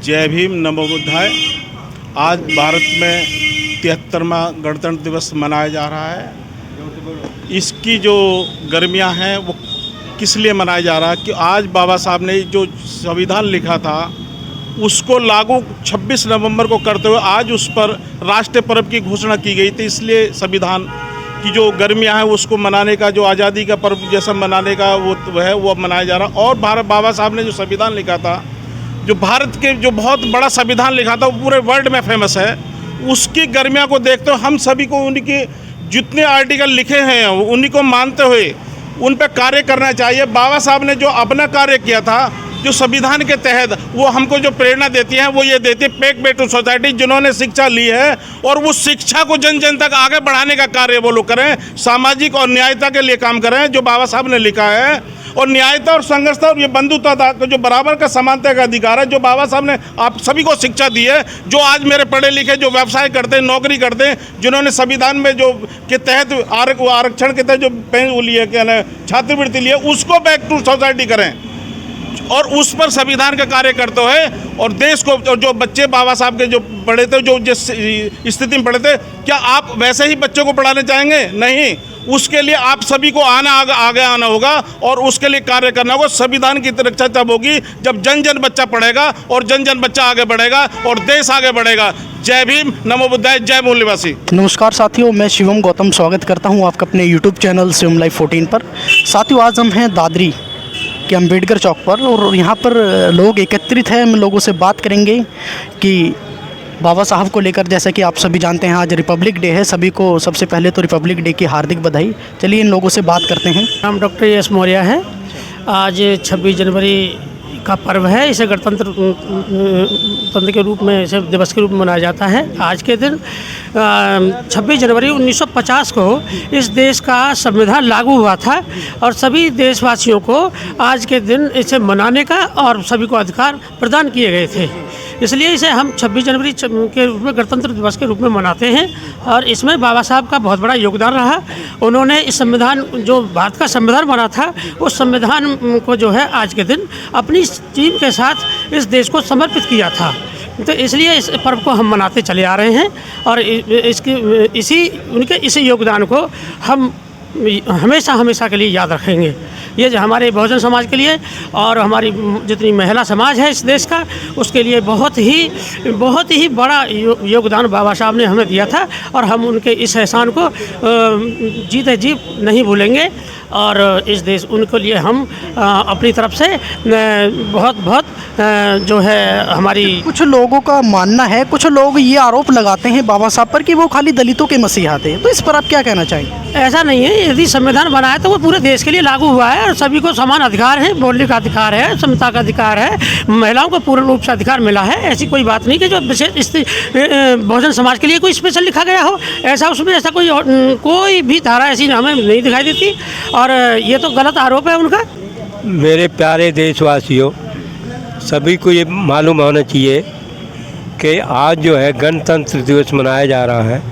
जय भीम, नमो बुद्धाय। आज भारत में 73वां गणतंत्र दिवस मनाया जा रहा है। इसकी जो गर्मियां हैं वो किस लिए मनाया जा रहा है कि आज बाबा साहब ने जो संविधान लिखा था उसको लागू 26 नवंबर को करते हुए आज उस पर राष्ट्रीय पर्व की घोषणा की गई थी। इसलिए संविधान की जो गर्मियां हैं उसको मनाने का, जो आज़ादी का पर्व जैसा मनाने का वो मनाया जा रहा। और बाबा साहब ने जो संविधान लिखा था, जो भारत के जो बहुत बड़ा संविधान लिखा था वो पूरे वर्ल्ड में फेमस है। उसकी गर्मियां को देखते हुए हम सभी को उनके जितने आर्टिकल लिखे हैं उन्हीं को मानते हुए उन पर कार्य करना चाहिए। बाबा साहब ने जो अपना कार्य किया था, जो संविधान के तहत, वो हमको जो प्रेरणा देती है वो ये देती है पेक वे टू सोसाइटी। जिन्होंने शिक्षा ली है और उस शिक्षा को जन जन तक आगे बढ़ाने का कार्य वो लोग करें, सामाजिक और न्यायता के लिए काम करें जो बाबा साहब ने लिखा है। और न्यायता और संघर्षता और ये बंधुता था जो बराबर का समानता का अधिकार है, जो बाबा साहब ने आप सभी को शिक्षा दी है। जो आज मेरे पढ़े लिखे जो व्यवसाय करते हैं, नौकरी करते हैं, जिन्होंने संविधान में जो के तहत आरक्षण के तहत जो लिए क्या ना छात्रवृत्ति लिए, उसको बैक टू सोसाइटी करें और उस पर संविधान का कार्य करते हुए और देश को जो बच्चे बाबा साहब के जो पढ़े थे, जो जिस स्थिति में पढ़े थे, क्या आप वैसे ही बच्चों को पढ़ाने चाहेंगे? नहीं, उसके लिए आप सभी को आगे आना होगा और उसके लिए कार्य करना होगा। संविधान की रक्षा तब होगी जब जन जन बच्चा पढ़ेगा और जन जन बच्चा आगे बढ़ेगा और देश आगे बढ़ेगा। जय भीम, नमो बुद्धाय, जय मूल्यवासी। नमस्कार साथियों, मैं शिवम गौतम स्वागत करता हूं आपका अपने यूट्यूब चैनल शिवम लाइव 14 पर। साथियों, आज हम हैं दादरी के अम्बेडकर चौक पर और यहाँ पर लोग एकत्रित हैं। हम लोगों से बात करेंगे कि बाबा साहब को लेकर, जैसा कि आप सभी जानते हैं आज रिपब्लिक डे है। सभी को सबसे पहले तो रिपब्लिक डे की हार्दिक बधाई। चलिए इन लोगों से बात करते हैं। नाम डॉक्टर एस मौर्य है। आज 26 जनवरी का पर्व है। इसे गणतंत्र के रूप में, इसे दिवस के रूप में मनाया जाता है। आज के दिन 26 जनवरी 1950 को इस देश का संविधान लागू हुआ था और सभी देशवासियों को आज के दिन इसे मनाने का और सभी को अधिकार प्रदान किए गए थे। इसलिए इसे हम 26 जनवरी के रूप में गणतंत्र दिवस के रूप में मनाते हैं और इसमें बाबा साहब का बहुत बड़ा योगदान रहा। उन्होंने इस संविधान, जो भारत का संविधान बना था, उस संविधान को जो है आज के दिन अपनी टीम के साथ इस देश को समर्पित किया था। तो इसलिए इस पर्व को हम मनाते चले आ रहे हैं और उनके इसी योगदान को हम हमेशा के लिए याद रखेंगे। ये जो हमारे बहुजन समाज के लिए और हमारी जितनी महिला समाज है इस देश का, उसके लिए बहुत ही बड़ा योगदान बाबा साहब ने हमें दिया था और हम उनके इस एहसान को जीते जी नहीं भूलेंगे। और इस देश उनके लिए हम अपनी तरफ से बहुत जो है हमारी। कुछ लोगों का मानना है, कुछ लोग ये आरोप लगाते हैं बाबा साहब पर कि वो खाली दलितों के मसीहा थे, तो इस पर आप क्या कहना चाहेंगे? ऐसा नहीं है। यदि संविधान बना है तो वो पूरे देश के लिए लागू हुआ है और सभी को समान अधिकार है, बोलने का अधिकार है, समता का अधिकार है, महिलाओं को पूर्ण रूप से अधिकार मिला है। ऐसी कोई बात नहीं कि जो विशेष बहुजन समाज के लिए कोई स्पेशल लिखा गया हो। ऐसा उसमें ऐसा कोई भी धारा ऐसी हमें नहीं दिखाई देती और ये तो गलत आरोप है उनका। मेरे प्यारे देशवासियों, सभी को ये मालूम होना चाहिए कि आज जो है गणतंत्र दिवस मनाया जा रहा है।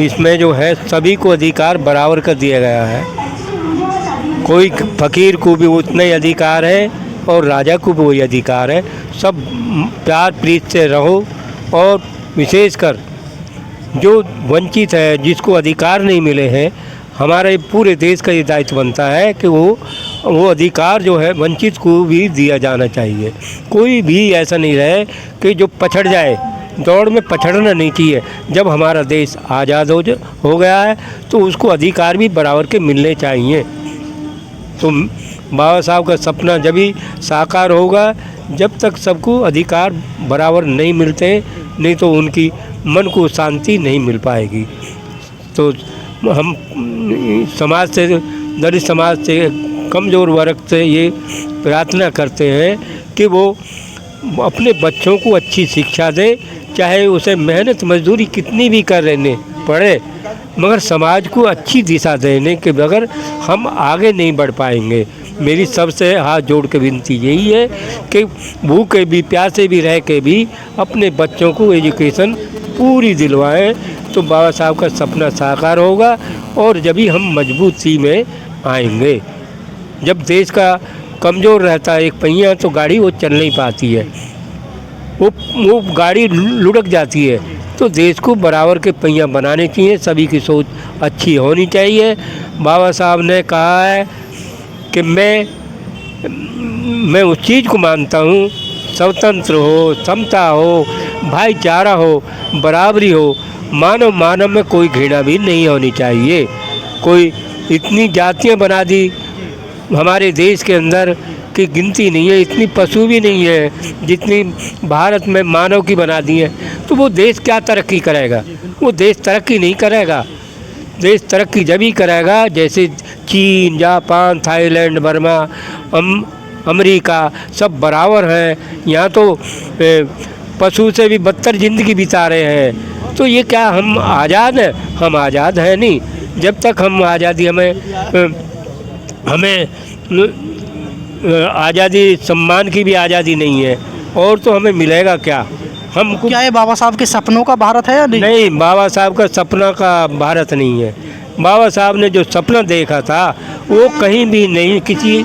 इसमें जो है सभी को अधिकार बराबर कर दिया गया है। कोई फकीर को भी उतना ही अधिकार है और राजा को भी वही अधिकार है। सब प्यार प्रीत से रहो और विशेषकर जो वंचित है, जिसको अधिकार नहीं मिले हैं, हमारे पूरे देश का ये दायित्व बनता है कि वो अधिकार जो है वंचित को भी दिया जाना चाहिए। कोई भी ऐसा नहीं रहे कि जो पछड़ जाए। दौड़ में पछड़ना नहीं चाहिए। जब हमारा देश आज़ाद हो गया है तो उसको अधिकार भी बराबर के मिलने चाहिए। तो बाबा साहब का सपना जब ही साकार होगा जब तक सबको अधिकार बराबर नहीं मिलते, नहीं तो उनकी मन को शांति नहीं मिल पाएगी। तो हम समाज से, दलित समाज से, कमज़ोर वर्ग से ये प्रार्थना करते हैं कि वो अपने बच्चों को अच्छी शिक्षा दे, चाहे उसे मेहनत मजदूरी कितनी भी करने पड़े, मगर समाज को अच्छी दिशा देने के बगैर हम आगे नहीं बढ़ पाएंगे। मेरी सबसे हाथ जोड़ के विनती यही है कि भूखे भी प्यासे भी रह के भी अपने बच्चों को एजुकेशन पूरी दिलवाएं, तो बाबा साहब का सपना साकार होगा और जब ही हम मजबूती में आएंगे। जब देश का कमज़ोर रहता है एक पहिया तो गाड़ी वो चल नहीं पाती है। वो गाड़ी लुढ़क जाती है। तो देश को बराबर के पहिया बनाने चाहिए, सभी की सोच अच्छी होनी चाहिए। बाबा साहब ने कहा है कि मैं उस चीज़ को मानता हूँ, स्वतंत्र हो, समता हो, भाईचारा हो, बराबरी हो, मानव में कोई घृणा भी नहीं होनी चाहिए। कोई इतनी जातियाँ बना दी हमारे देश के अंदर की गिनती नहीं है, इतनी पशु भी नहीं है जितनी भारत में मानव की बना दी है। तो वो देश क्या तरक्की करेगा? वो देश तरक्की नहीं करेगा। देश तरक्की जब ही करेगा जैसे चीन, जापान, थाईलैंड, बर्मा, अमेरिका सब बराबर हैं। यहाँ तो पशु से भी बदतर ज़िंदगी बिता रहे हैं। तो ये क्या हम आज़ाद हैं? हम आज़ाद हैं नहीं। जब तक हम आज़ादी हमें आज़ादी, सम्मान की भी आज़ादी नहीं है, और तो हमें मिलेगा क्या? हमको क्या ये बाबा साहब के सपनों का भारत है या नहीं? नहीं, बाबा साहब का सपना का भारत नहीं है। बाबा साहब ने जो सपना देखा था वो कहीं भी नहीं, किसी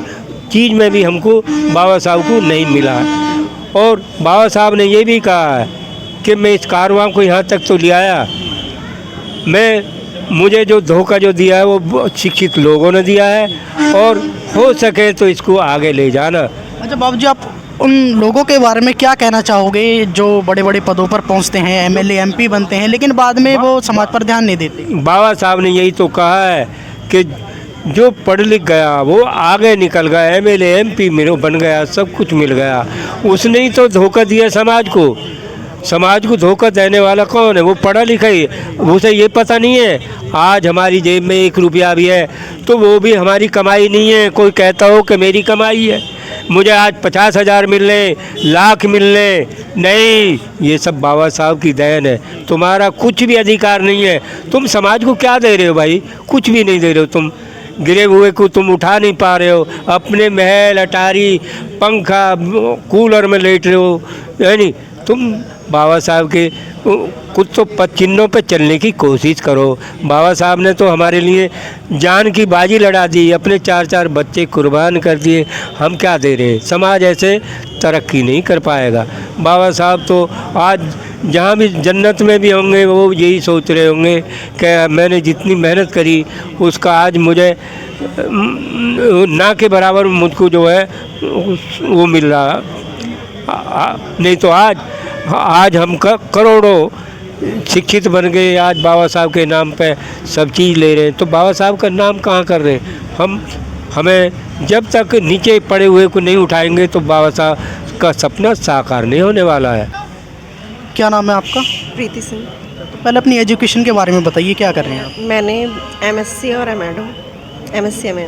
चीज़ में भी हमको बाबा साहब को नहीं मिला। और बाबा साहब ने ये भी कहा है कि मैं इस कारवां को यहाँ तक तो ले आया, मुझे जो धोखा जो दिया है वो शिक्षित लोगों ने दिया है, और हो सके तो इसको आगे ले जाना। अच्छा बाबू जी, आप उन लोगों के बारे में क्या कहना चाहोगे जो बड़े बड़े पदों पर पहुंचते हैं, एमएलए एमपी बनते हैं, लेकिन बाद में वो समाज पर ध्यान नहीं देते? बाबा साहब ने यही तो कहा है कि जो पढ़ लिख गया वो आगे निकल गया, एमएलए एमपी बन गया, सब कुछ मिल गया। उसने ही तो धोखा दिया समाज को। समाज को धोखा देने वाला कौन है? वो पढ़ा लिखा ही, उसे ये पता नहीं है आज हमारी जेब में 1 रुपया भी है तो वो भी हमारी कमाई नहीं है। कोई कहता हो कि मेरी कमाई है, मुझे आज 50,000 मिलने, लाख मिलने, नहीं, ये सब बाबा साहब की देन है। तुम्हारा कुछ भी अधिकार नहीं है। तुम समाज को क्या दे रहे हो भाई? कुछ भी नहीं दे रहे हो। तुम गिरे हुए को तुम उठा नहीं पा रहे हो, अपने महल, अटारी, पंखा, कूलर में लेट रहे हो, यानी तुम बाबा साहब के कुछ तो पद चिन्हों पे चलने की कोशिश करो। बाबा साहब ने तो हमारे लिए जान की बाजी लड़ा दी, अपने 4-4 बच्चे कुर्बान कर दिए। हम क्या दे रहे हैं? समाज ऐसे तरक्की नहीं कर पाएगा। बाबा साहब तो आज जहाँ भी जन्नत में भी होंगे वो यही सोच रहे होंगे कि मैंने जितनी मेहनत करी उसका आज मुझे ना के बराबर मुझको जो है वो मिल रहा। नहीं तो आज हम करोड़ों शिक्षित बन गए, आज बाबा साहब के नाम पे सब चीज़ ले रहे हैं। तो बाबा साहब का नाम कहाँ कर रहे हैं? हमें जब तक नीचे पड़े हुए को नहीं उठाएंगे तो बाबा साहब का सपना साकार नहीं होने वाला है। क्या नाम है आपका? प्रीति सिंह। तो पहले अपनी एजुकेशन के बारे में बताइए, क्या कर रहे हैं आप? मैंने एमएससी और एमएड हूँ, एमएससी एमएड।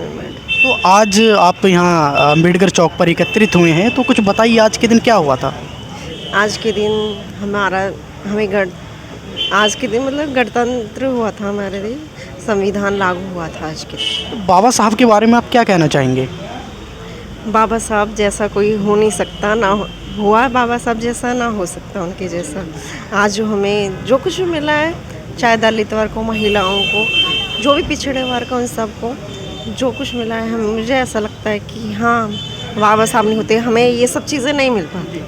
तो आज आप यहाँ अम्बेडकर चौक पर एकत्रित हुए हैं, तो कुछ बताइए आज के दिन क्या हुआ था? आज के दिन आज के दिन मतलब गणतंत्र हुआ था हमारे लिए, संविधान लागू हुआ था आज के दिन। तो बाबा साहब के बारे में आप क्या कहना चाहेंगे? बाबा साहब जैसा कोई हो नहीं सकता, ना हुआ बाबा साहब जैसा, ना हो सकता उनके जैसा। आज जो हमें जो कुछ मिला है, चाहे दलित वर्ग को, महिलाओं को, जो भी पिछड़े वर्ग उन सबको जो कुछ मिला है, मुझे ऐसा लगता है कि हाँ, बाबा साहब नहीं होते हमें ये सब चीज़ें नहीं मिल पाती।